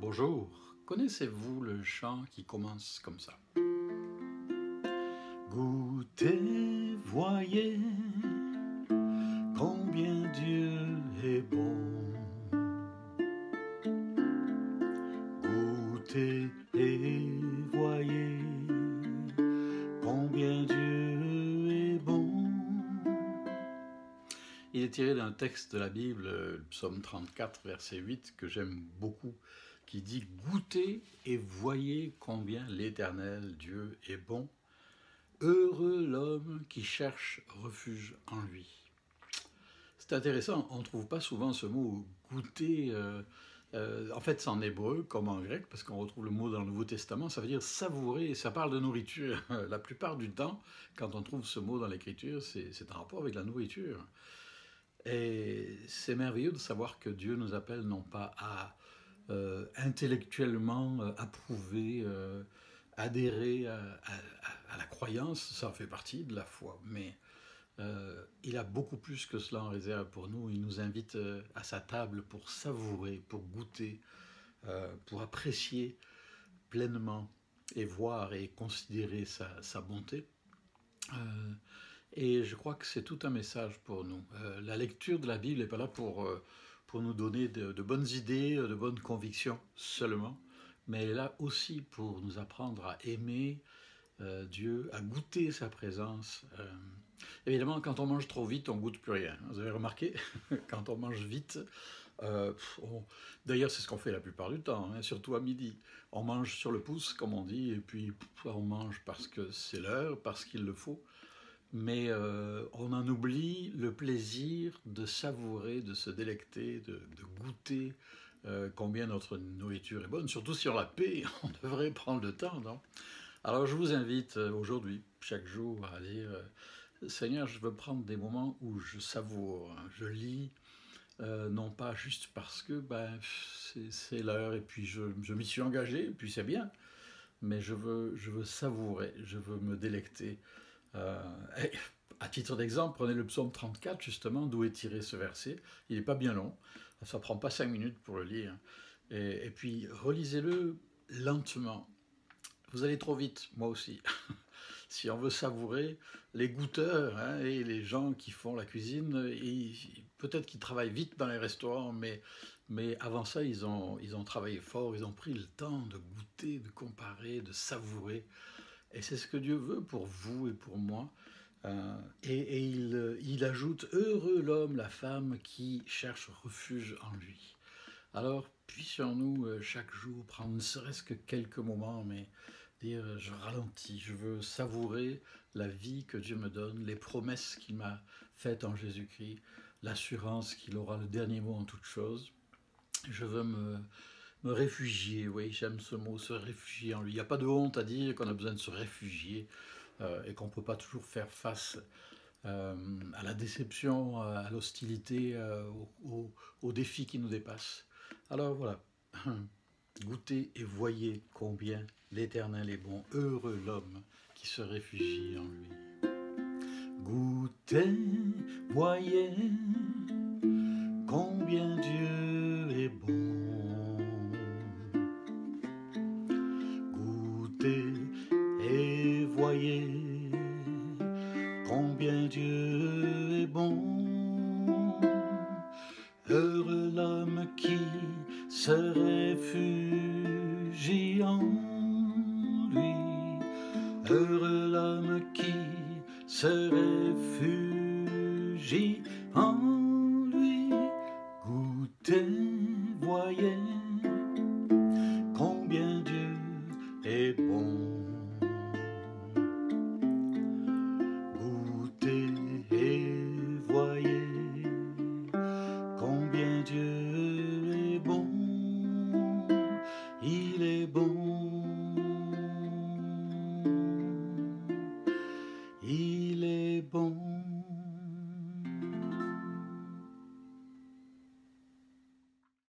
Bonjour, connaissez-vous le chant qui commence comme ça? Goûtez, voyez combien Dieu est bon. Goûtez et voyez combien Dieu est bon. Il est tiré d'un texte de la Bible, le psaume 34, verset 8, que j'aime beaucoup, qui dit « Goûtez et voyez combien l'Éternel Dieu est bon. Heureux l'homme qui cherche refuge en lui. » C'est intéressant, on ne trouve pas souvent ce mot « goûter ». En fait, c'est en hébreu comme en grec, parce qu'on retrouve le mot dans le Nouveau Testament, ça veut dire savourer, et ça parle de nourriture. La plupart du temps, quand on trouve ce mot dans l'Écriture, c'est en rapport avec la nourriture. Et c'est merveilleux de savoir que Dieu nous appelle non pas à intellectuellement approuver, adhérer à la croyance, ça fait partie de la foi, mais il a beaucoup plus que cela en réserve pour nous. Il nous invite à sa table pour savourer, pour goûter, pour apprécier pleinement et voir et considérer sa bonté. Et je crois que c'est tout un message pour nous. La lecture de la Bible n'est pas là pour nous donner de bonnes idées, de bonnes convictions seulement, mais elle est là aussi pour nous apprendre à aimer Dieu, à goûter sa présence. Évidemment, quand on mange trop vite, on ne goûte plus rien. Vous avez remarqué? Quand on mange vite, d'ailleurs c'est ce qu'on fait la plupart du temps, hein, surtout à midi. On mange sur le pouce, comme on dit, et puis on mange parce que c'est l'heure, parce qu'il le faut. Mais on en oublie le plaisir de savourer, de se délecter, de goûter combien notre nourriture est bonne. Surtout si on la paie, on devrait prendre le temps, non? Alors je vous invite aujourd'hui, chaque jour, à dire Seigneur, je veux prendre des moments où je savoure, je lis, non pas juste parce que c'est l'heure et puis je m'y suis engagé, et puis c'est bien, mais je veux savourer, je veux me délecter. À titre d'exemple, prenez le psaume 34, justement, d'où est tiré ce verset. Il n'est pas bien long, ça ne prend pas 5 minutes pour le lire. Et puis, relisez-le lentement. Vous allez trop vite, moi aussi. Si on veut savourer, les goûteurs hein, et les gens qui font la cuisine, peut-être qu'ils travaillent vite dans les restaurants, mais avant ça, ils ont travaillé fort, ils ont pris le temps de goûter, de comparer, de savourer. Et c'est ce que Dieu veut pour vous et pour moi. Et il ajoute « Heureux l'homme, la femme qui cherche refuge en lui ». Alors, puissions-nous chaque jour prendre ne serait-ce que quelques moments, mais dire « Je ralentis, je veux savourer la vie que Dieu me donne, les promesses qu'il m'a faites en Jésus-Christ, l'assurance qu'il aura le dernier mot en toutes choses. Je veux me réfugier, oui, j'aime ce mot, se réfugier en lui. Il n'y a pas de honte à dire qu'on a besoin de se réfugier et qu'on ne peut pas toujours faire face à la déception, à l'hostilité, aux défis qui nous dépassent. Alors voilà, goûtez et voyez combien l'Éternel est bon. Heureux l'homme qui se réfugie en lui. Goûtez, voyez combien Dieu est bon. Goûtez et voyez combien Dieu est bon. Heureux l'homme qui se réfugie en lui. Heureux l'homme qui se réfugie en